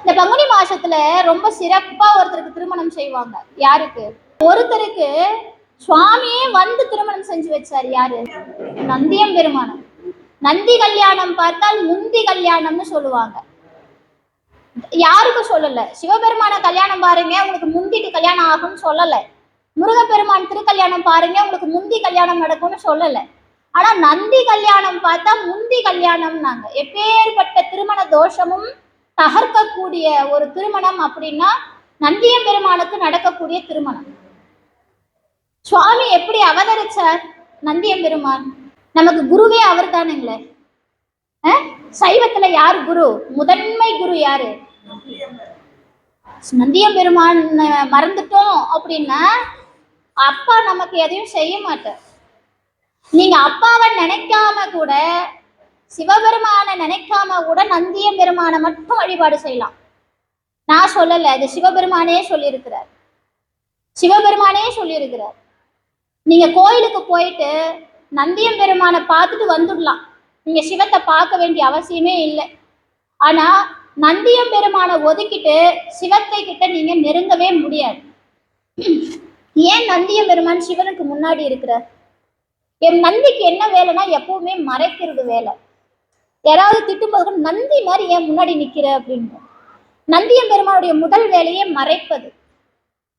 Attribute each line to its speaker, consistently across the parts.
Speaker 1: இந்த பங்குனி மாசத்துல ரொம்ப சிறப்பா ஒருத்தருக்கு திருமணம் செய்வாங்க. யாருக்கு? ஒருத்தருக்கு சுவாமியே வந்து திருமணம் செஞ்சு வச்சாரு. யாரு? நந்தியம் பெருமானம். நந்தி கல்யாணம் பார்த்தால் முந்தி கல்யாணம்னு சொல்லுவாங்க. யாருக்கும் சொல்லல. சிவபெருமான கல்யாணம் பாருங்க உங்களுக்கு முந்திட்டு கல்யாணம் ஆகும்னு சொல்லல. முருகப்பெருமான் திருக்கல்யாணம் பாருங்க உங்களுக்கு முந்தி கல்யாணம் நடக்கும்னு சொல்லல. ஆனா நந்தி கல்யாணம் பார்த்தா முந்தி கல்யாணம்னாங்க. எப்பேற்பட்ட திருமண தோஷமும் தகர்க்கக்கூடிய ஒரு திருமணம் அப்படின்னா நந்தியம் பெருமானுக்கு நடக்கக்கூடிய திருமணம். சுவாமி எப்படி அவதரிச்சார்? நந்தியம் பெருமான் நமக்கு குருவே அவர் தானுங்களே. சைவத்துல யார் குரு? முதன்மை குரு யாரு? நந்தியம் பெருமான் மறந்துட்டோம் அப்படின்னா அப்பா நமக்கு எதையும் செய்ய மாட்டார். நீங்க அப்பாவை நினைக்காம கூட, சிவபெருமான நினைக்காம கூட நந்தியம் பெருமானை மட்டும் வழிபாடு செய்யலாம். நான் சொல்லல, அது சிவபெருமானே சொல்லியிருக்கிறார். சிவபெருமானே சொல்லியிருக்கிறார். நீங்க கோயிலுக்கு போயிட்டு நந்தியம் பெருமானை பார்த்துட்டு வந்துடலாம். நீங்க சிவத்தை பார்க்க வேண்டிய அவசியமே இல்லை. ஆனா நந்தியம் பெருமானை ஒதுக்கிட்டு சிவத்தை கிட்ட நீங்க நெருங்கவே முடியாது. ஏன்? நந்தியம் பெருமான் சிவனுக்கு முன்னாடி இருக்கிறார். என் நந்திக்கு என்ன வேலைன்னா எப்பவுமே மறைக்கிறது வேலை. யாராவது திட்டும்போது நந்தி மாதிரி ஏன் முன்னாடி நிக்கிற அப்படின்னு. நந்தியம் பெருமானுடைய முதல் வேலையே மறைப்பது.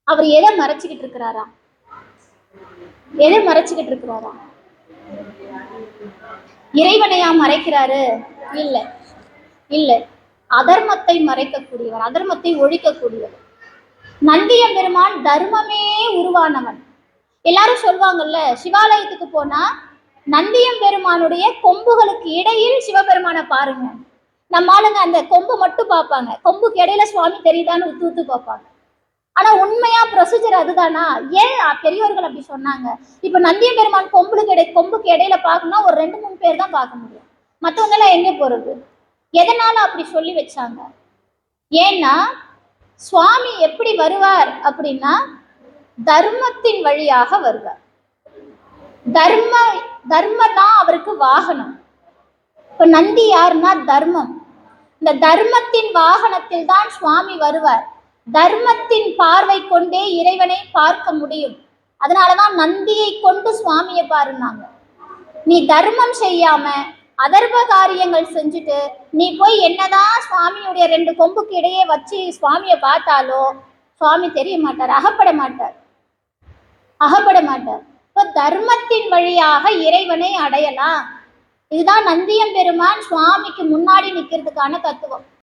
Speaker 1: அவர் எதை மறைச்சுக்கிட்டு இருக்கிறாரா? எதை மறைச்சுக்கிட்டு இருக்கிறாரா? இறைவனையா மறைக்கிறாரு? இல்ல இல்ல, அதர்மத்தை மறைக்கக்கூடியவர், அதர்மத்தை ஒழிக்கக்கூடியவர். நந்தியம் பெருமான் தர்மமே உருவானவன். எல்லாரும் சொல்லுவாங்கல்ல, சிவாலயத்துக்கு போனா நந்தியம் பெருமானுடைய கொம்புகளுக்கு இடையில் சிவபெருமானை பாருங்க. நம்ம ஆளுங்க அந்த கொம்பு மட்டும் பார்ப்பாங்க, கொம்புக்கு இடையில சுவாமி தெரியுதான்னு உத்து உத்து பார்ப்பாங்க. ஆனா உண்மையா ப்ரொசீஜர் அதுதானா? ஏன் பெரியவர்கள் அப்படி சொன்னாங்க? இப்ப நந்தியம் பெருமான் கொம்புக்கு இடையில பார்க்கணும்னா ஒரு 2-3 பேர் தான் பார்க்க முடியும். மற்றவங்க எல்லாம் எங்க போறது? எதனால அப்படி சொல்லி வச்சாங்க? ஏன்னா சுவாமி எப்படி வருவார் அப்படின்னா தர்மத்தின் வழியாக வருவார். தர்மம் தான் அவருக்கு வாகனம். இப்ப நந்தி யாருன்னா தர்மம். இந்த தர்மத்தின் வாகனத்தில் தான் சுவாமி வருவார். தர்மத்தின் பார்வை கொண்டே இறைவனை பார்க்க முடியும். அதனாலதான் நந்தியை கொண்டு சுவாமியை பாருனாங்க. நீ தர்மம் செய்யாம அதர்வ காரியங்கள் செஞ்சுட்டு நீ போய் என்னதான் சுவாமியுடைய 2 கொம்புக்கு இடையே வச்சு சுவாமியை பார்த்தாலோ சுவாமி தெரிய மாட்டார், அகப்பட மாட்டார். இப்போ தர்மத்தின் வழியாக இறைவனை அடையலாம். இதுதான் நந்தியம் பெருமான் சுவாமிக்கு முன்னாடி நிற்கிறதுக்கான தத்துவம்.